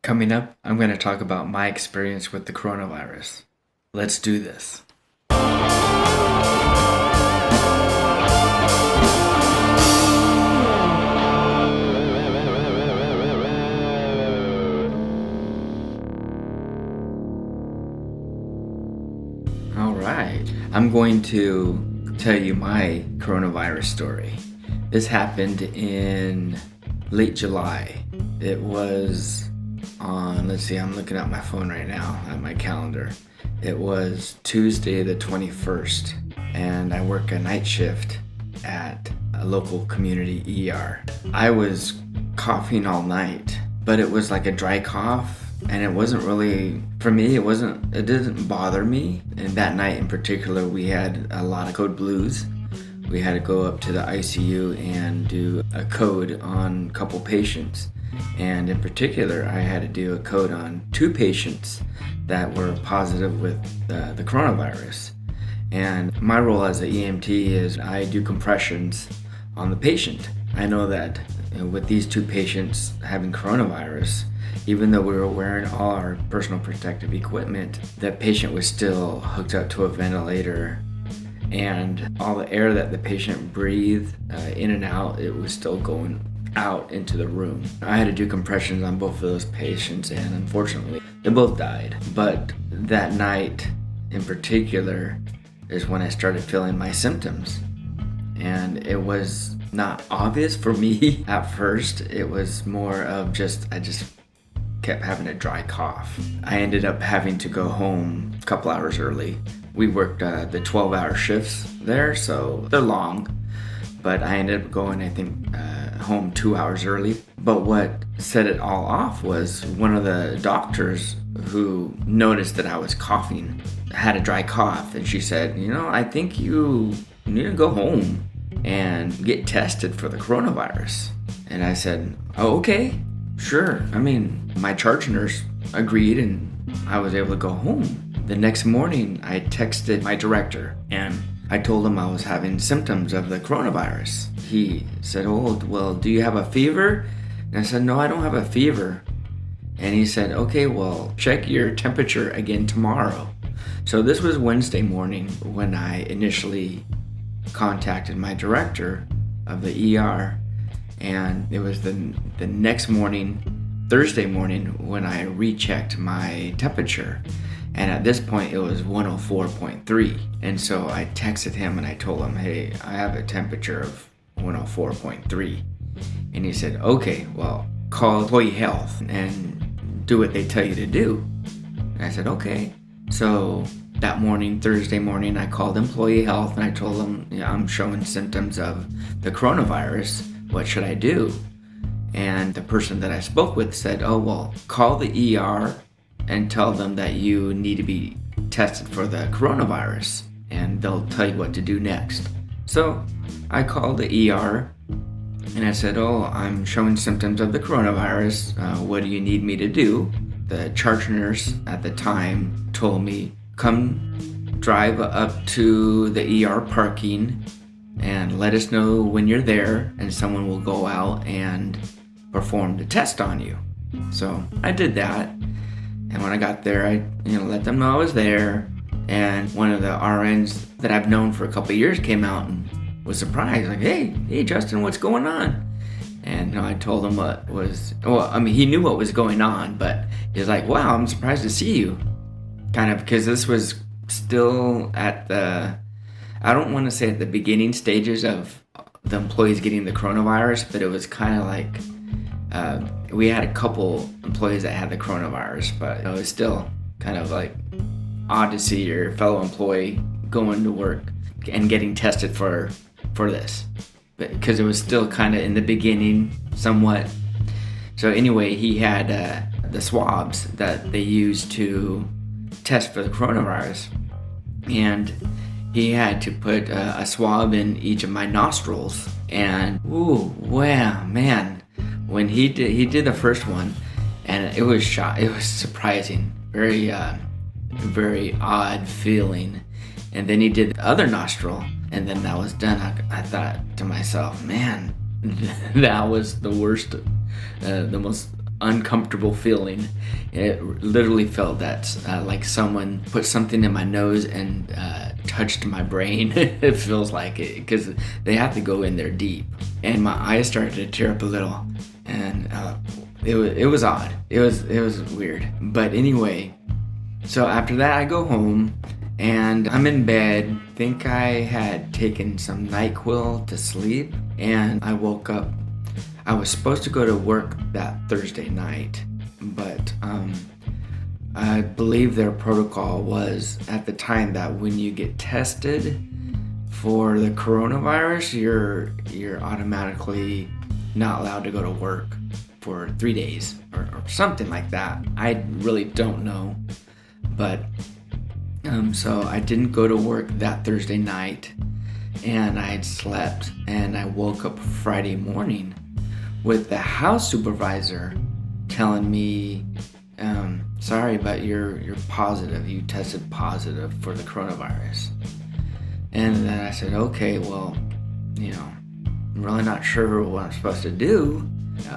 Coming up, I'm going to talk about my experience with the coronavirus. Let's do this. All right, I'm going to tell you my coronavirus story. This happened in late July. It was on, I'm looking at my phone right now, at my calendar. It was Tuesday the 21st, and I work a night shift at a local community ER. I was coughing all night, but it was like a dry cough, and it wasn't really, for me, it didn't bother me. And that night in particular, we had a lot of code blues. We had to go up to the ICU and do a code on a couple patients. And in particular, I had to do a code on 2 patients that were positive with the coronavirus. And my role as an EMT is I do compressions on the patient. I know that with these 2 patients having coronavirus, even though we were wearing all our personal protective equipment, that patient was still hooked up to a ventilator, and all the air that the patient breathed in and out, it was still going out into the room. I had to do compressions on both of those patients, and unfortunately, they both died. But that night in particular is when I started feeling my symptoms. And it was not obvious for me at first. It was more of I just kept having a dry cough. I ended up having to go home a couple hours early. We worked the 12-hour shifts there, so they're long. But I ended up going, home 2 hours early. But what set it all off was one of the doctors who noticed that I was coughing, had a dry cough, and she said, I think you need to go home and get tested for the coronavirus. And I said, oh, okay, sure. My charge nurse agreed, and I was able to go home. The next morning, I texted my director, and I told him I was having symptoms of the coronavirus. He said, oh, well, do you have a fever? And I said, no, I don't have a fever. And he said, okay, well, check your temperature again tomorrow. So this was Wednesday morning when I initially contacted my director of the ER. And it was the next morning, Thursday morning, when I rechecked my temperature. And at this point, it was 104.3. And so I texted him and I told him, hey, I have a temperature of 104.3. And he said, okay, well, call employee health and do what they tell you to do. And I said, okay. So that morning, Thursday morning, I called employee health and I told them, I'm showing symptoms of the coronavirus. What should I do? And the person that I spoke with said, oh, well, call the ER and tell them that you need to be tested for the coronavirus, and they'll tell you what to do next. So I called the ER and I said, oh, I'm showing symptoms of the coronavirus. What do you need me to do? The charge nurse at the time told me, come drive up to the ER parking and let us know when you're there, and someone will go out and perform the test on you. So I did that. And when I got there, I let them know I was there. And one of the RNs that I've known for a couple of years came out and was surprised. Like, hey, Justin, what's going on? And I told him he knew what was going on, but he was like, wow, I'm surprised to see you. Kind of, because this was still at I don't want to say at the beginning stages of the employees getting the coronavirus, but it was kind of like, we had a couple employees that had the coronavirus, but it was still kind of like odd to see your fellow employee going to work and getting tested for this, because it was still kind of in the beginning somewhat. So anyway, he had the swabs that they used to test for the coronavirus, and he had to put a swab in each of my nostrils. And ooh, wow, man. When he did the first one, and it was surprising, very odd feeling. And then he did the other nostril, and then that was done. I thought to myself, man, that was the worst, the most uncomfortable feeling. It literally felt that like someone put something in my nose and touched my brain. It feels like it, because they have to go in there deep. And my eyes started to tear up a little, and it was odd. It was weird. But anyway, so after that I go home and I'm in bed. Think I had taken some NyQuil to sleep, and I woke up. I was supposed to go to work that Thursday night, but I believe their protocol was at the time that when you get tested for the coronavirus, you're automatically not allowed to go to work for 3 days or something like that. I really don't know, but so I didn't go to work that Thursday night, and I had slept, and I woke up Friday morning with the house supervisor telling me, sorry, but you're positive. You tested positive for the coronavirus. And then I said, okay, well, I'm really not sure what I'm supposed to do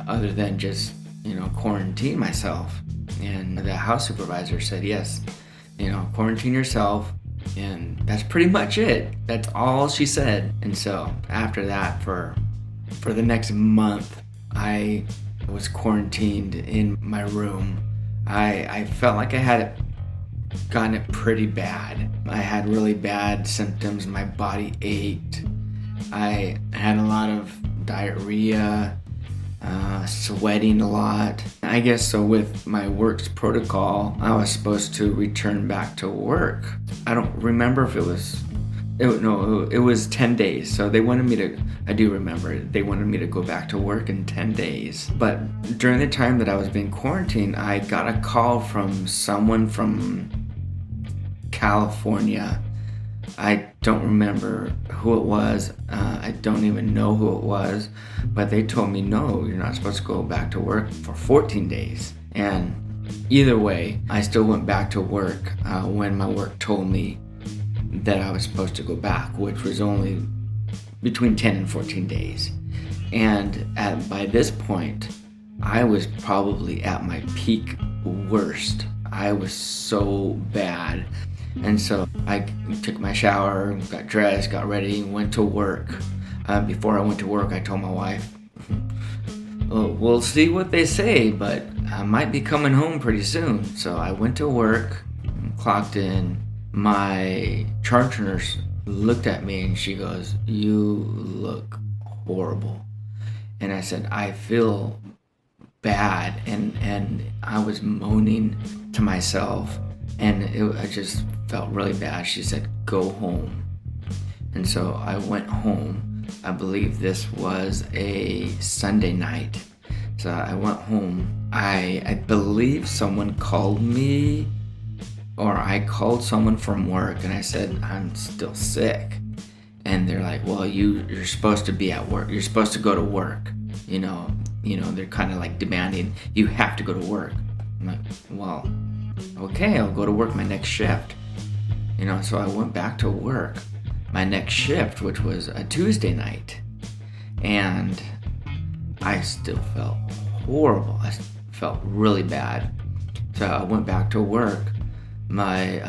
other than just, quarantine myself. And the house supervisor said, yes, quarantine yourself. And that's pretty much it. That's all she said. And so after that, for the next month, I was quarantined in my room. I felt like I had gotten it pretty bad. I had really bad symptoms. My body ached. I had a lot of diarrhea, sweating a lot. I guess so with my work's protocol, I was supposed to return back to work. I don't remember if it was 10 days. So they wanted me to, I do remember, they wanted me to go back to work in 10 days. But during the time that I was being quarantined, I got a call from someone from California. I don't remember who it was. I don't even know who it was. But they told me, no, you're not supposed to go back to work for 14 days. And either way, I still went back to work when my work told me that I was supposed to go back, which was only between 10 and 14 days. And by this point, I was probably at my peak worst. I was so bad. And so I took my shower, got dressed, got ready, went to work. Before I went to work, I told my wife, we'll see what they say, but I might be coming home pretty soon. So I went to work, clocked in. My charge nurse looked at me and she goes, you look horrible. And I said, I feel bad. And I was moaning to myself, and I just felt really bad. She said, go home. And so I went home. I believe this was a Sunday night. So I went home. I believe someone called me, or I called someone from work, and I said, I'm still sick. And they're like, well, you're supposed to be at work. You're supposed to go to work. They're kind of like demanding, you have to go to work. I'm like, well, okay, I'll go to work my next shift. So I went back to work my next shift, which was a Tuesday night. And I still felt horrible. I felt really bad. So I went back to work. My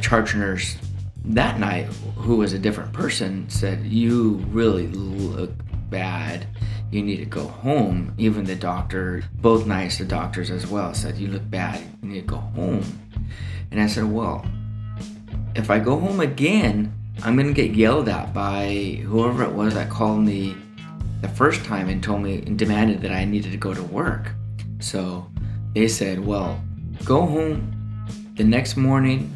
charge nurse that night, who was a different person, said, you really look bad. You need to go home. Even the doctor, both nights the doctors as well, said, you look bad. You need to go home. And I said, well, if I go home again, I'm going to get yelled at by whoever it was that called me the first time and told me and demanded that I needed to go to work. So they said, well, go home. The next morning,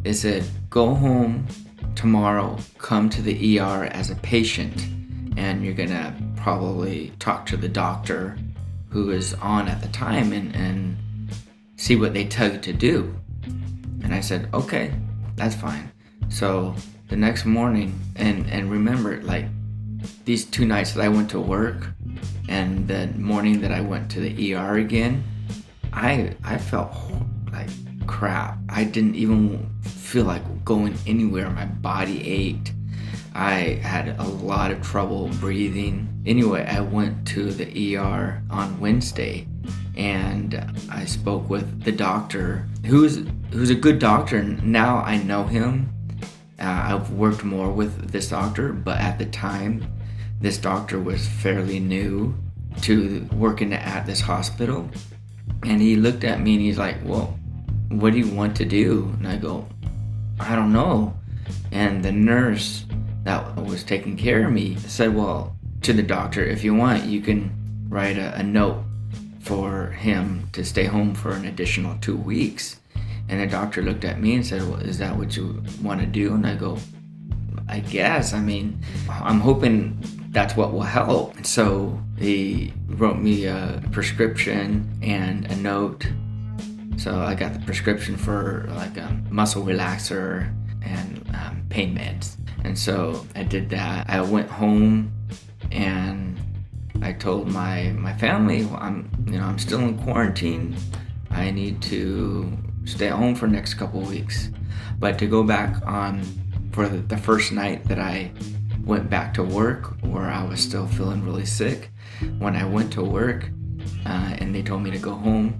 they said, go home tomorrow, come to the ER as a patient, and you're gonna probably talk to the doctor who is on at the time and see what they tell you to do. And I said, okay, that's fine. So the next morning, and remember, like, these 2 nights that I went to work and the morning that I went to the ER again, I felt like crap. I didn't even feel like going anywhere. My body ached. I had a lot of trouble breathing. Anyway, I went to the ER on Wednesday, and I spoke with the doctor, who's a good doctor, and now I know him. I've worked more with this doctor, but at the time, this doctor was fairly new to working at this hospital. And he looked at me and he's like, well, what do you want to do? And I go, I don't know. And the nurse that was taking care of me said, well, to the doctor, if you want, you can write a note for him to stay home for an additional 2 weeks. And the doctor looked at me and said, well, is that what you want to do? And I go, I guess. I mean, I'm hoping that's what will help. So he wrote me a prescription and a note. So I got the prescription for like a muscle relaxer and pain meds. And so I did that. I went home and I told my family, well, I'm still in quarantine. I need to stay at home for the next couple of weeks. But to go back on for the first night that I went back to work, where I was still feeling really sick, when I went to work and they told me to go home,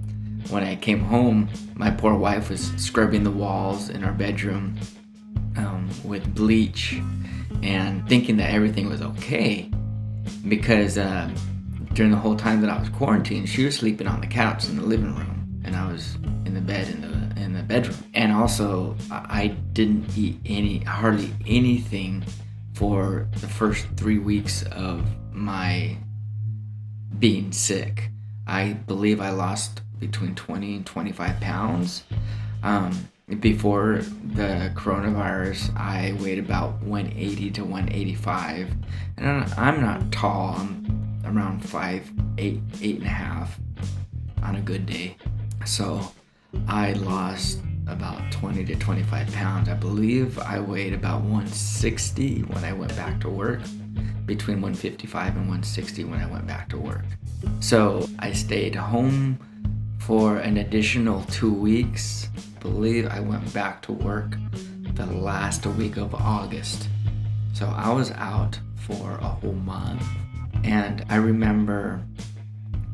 when I came home, my poor wife was scrubbing the walls in our bedroom with bleach and thinking that everything was okay, because during the whole time that I was quarantined, she was sleeping on the couch in the living room and I was in the bed in the bedroom. And also I didn't eat hardly anything for the first 3 weeks of my being sick. I believe I lost between 20 and 25 pounds. Before the coronavirus, I weighed about 180 to 185. And I'm not tall. I'm around 5'8", 8.5 on a good day. So I lost about 20 to 25 pounds. I believe I weighed about 160 when I went back to work, between 155 and 160 when I went back to work. So I stayed home for an additional 2 weeks. I believe I went back to work the last week of August. So I was out for a whole month. And I remember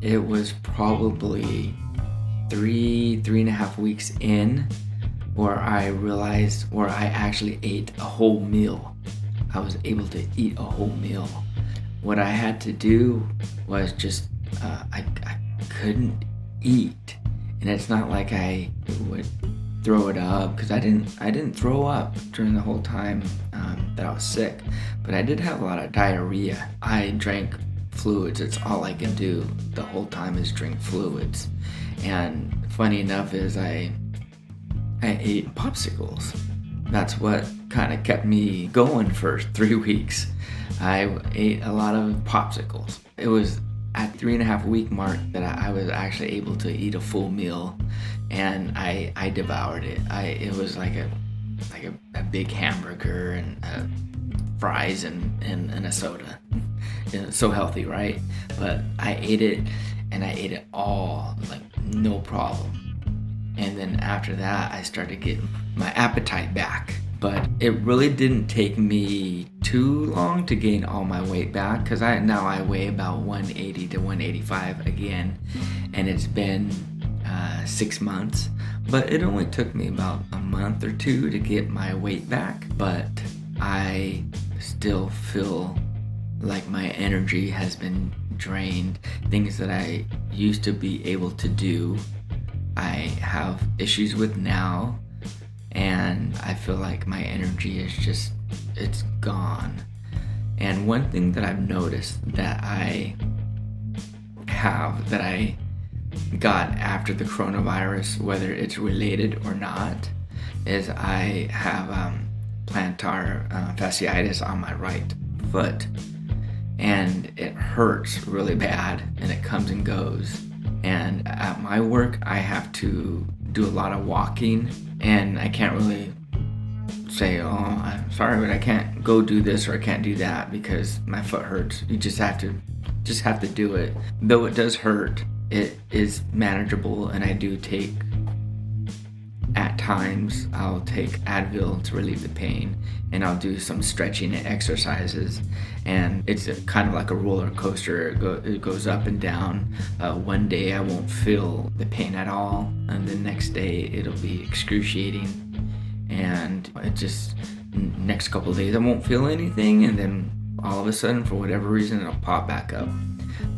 it was probably 3.5 weeks in where I realized where I actually ate a whole meal. I was able to eat a whole meal. What I had to do was just I couldn't eat, and it's not like I would throw it up, because I didn't throw up during the whole time that I was sick, but I did have a lot of diarrhea. I drank fluids. It's all I can do the whole time is drink fluids. And funny enough is I ate popsicles. That's what kind of kept me going for 3 weeks. I ate a lot of popsicles. It was at 3.5 week mark that I was actually able to eat a full meal, and I devoured it. It was like a big hamburger and fries and a soda. It's so healthy, right? But I ate it, and I ate it all, like no problem. And then after that, I started getting my appetite back. But it really didn't take me too long to gain all my weight back, because now I weigh about 180 to 185 again, and it's been 6 months. But it only took me about a month or two to get my weight back. But I still feel like my energy has been drained. Things that I used to be able to do, I have issues with now, and I feel like my energy is it's gone. And one thing that I've noticed that I got after the coronavirus, whether it's related or not, is I have plantar fasciitis on my right foot, and it hurts really bad, and it comes and goes. And at my work, I have to do a lot of walking, and I can't really say, oh, I'm sorry, but I can't go do this or I can't do that because my foot hurts. You just have to do it. Though it does hurt, it is manageable, and I do take at times I'll take Advil to relieve the pain, and I'll do some stretching and exercises, and it's kind of like a roller coaster. It goes up and down. One day I won't feel the pain at all, and the next day it'll be excruciating, and it just next couple of days I won't feel anything, and then all of a sudden, for whatever reason, it'll pop back up.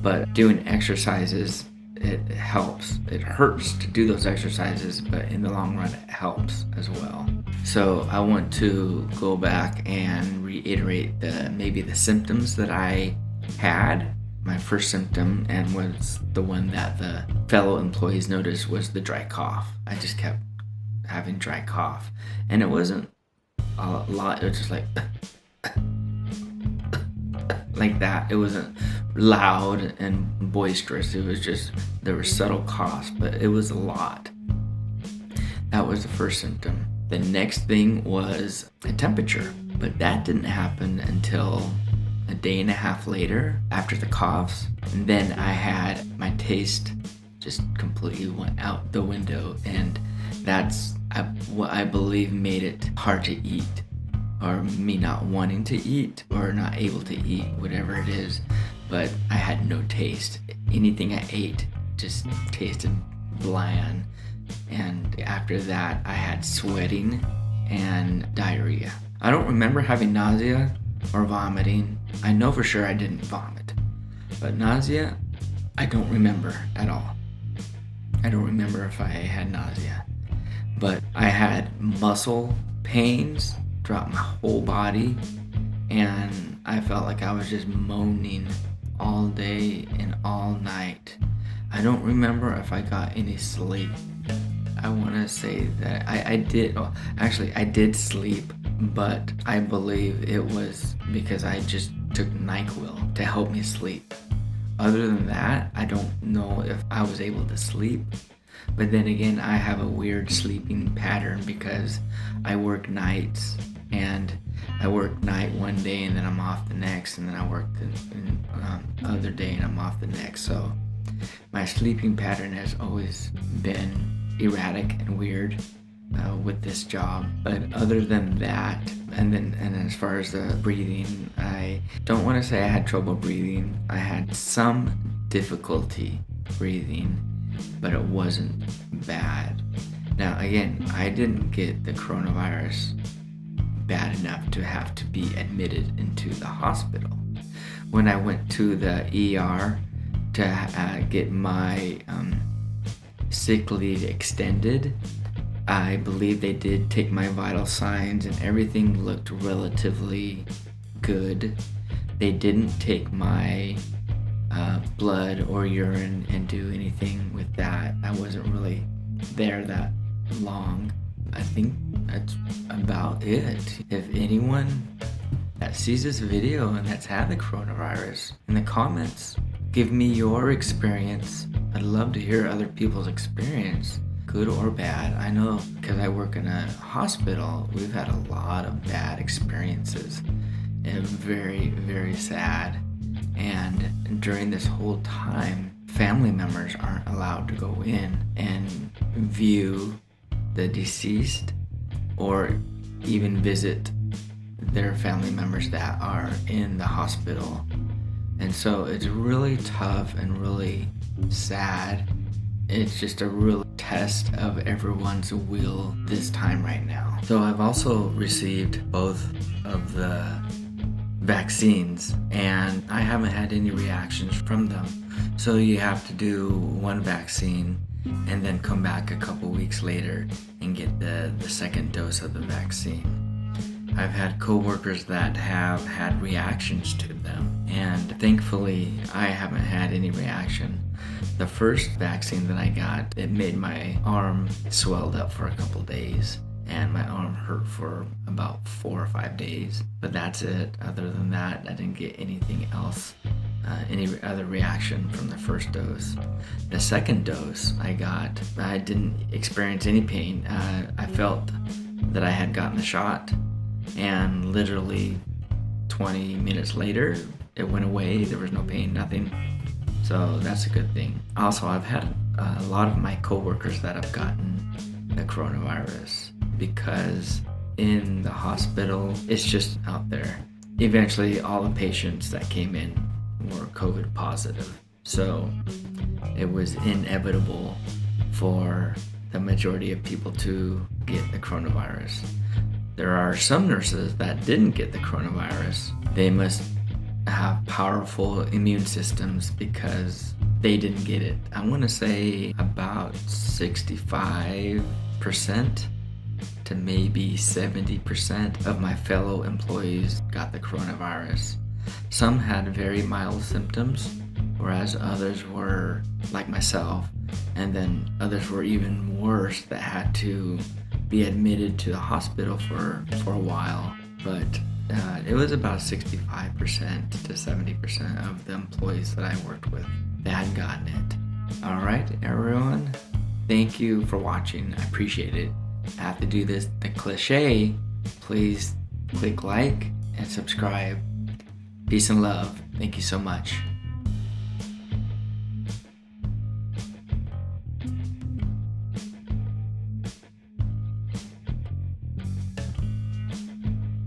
But doing exercises, it helps. It hurts to do those exercises, but in the long run it helps as well. So I want to go back and reiterate maybe the symptoms that I had. My first symptom, and was the one that the fellow employees noticed, was the dry cough. I just kept having dry cough, and it wasn't a lot. It was just like that. It wasn't loud and boisterous. It was just, there were subtle coughs, but it was a lot. That was the first symptom. The next thing was a temperature, but that didn't happen until a day and a half later after the coughs. And then I had my taste just completely went out the window, and that's what I believe made it hard to eat, or me not wanting to eat or not able to eat, whatever it is. But I had no taste. Anything I ate just tasted bland. And after that, I had sweating and diarrhea. I don't remember having nausea or vomiting. I know for sure I didn't vomit. But nausea, I don't remember at all. I don't remember if I had nausea. But I had muscle pains throughout my whole body, and I felt like I was just moaning all day and all night. I don't remember if I got any sleep. I want to say that I did. Oh, actually, I did sleep, but I believe it was because I just took NyQuil to help me sleep. Other than that, I don't know if I was able to sleep. But then again, I have a weird sleeping pattern because I work nights, and I work night one day and then I'm off the next, and then I work the other day and I'm off the next. So my sleeping pattern has always been erratic and weird with this job. But other than that, and as far as the breathing, I don't want to say I had trouble breathing. I had some difficulty breathing, but it wasn't bad. Now again, I didn't get the coronavirus bad enough to have to be admitted into the hospital. When I went to the ER to get my sick leave extended, I believe they did take my vital signs and everything looked relatively good. They didn't take my blood or urine and do anything with that. I wasn't really there that long. I think that's about it. If anyone that sees this video and that's had the coronavirus, in the comments, give me your experience. I'd love to hear other people's experience, good or bad. I know because I work in a hospital, we've had a lot of bad experiences, and very, very sad. And during this whole time, family members aren't allowed to go in and view the deceased or even visit their family members that are in the hospital. And so it's really tough and really sad. It's just a real test of everyone's will this time right now. So I've also received both of the vaccines, and I haven't had any reactions from them. So you have to do one vaccine and then come back a couple weeks later and get the second dose of the vaccine. I've had coworkers that have had reactions to them, and thankfully I haven't had any reaction. The first vaccine that I got, it made my arm swelled up for a couple days, and my arm hurt for about 4 or 5 days. But that's it. Other than that, I didn't get anything else, any other reaction from the first dose. The second dose I got, I didn't experience any pain. I felt that I had gotten the shot, and literally 20 minutes later, it went away. There was no pain, nothing. So that's a good thing. Also, I've had a lot of my coworkers that have gotten the coronavirus, because in the hospital, it's just out there. Eventually, all the patients that came in were COVID positive. So it was inevitable for the majority of people to get the coronavirus. There are some nurses that didn't get the coronavirus. They must have powerful immune systems because they didn't get it. I want to say about 65% to maybe 70% of my fellow employees got the coronavirus. Some had very mild symptoms, whereas others were like myself, and then others were even worse that had to be admitted to the hospital for a while. But it was about 65% to 70% of the employees that I worked with that had gotten it. All right, everyone, thank you for watching. I appreciate it. I have to do this, the cliche. Please click like and subscribe. Peace and love. Thank you so much.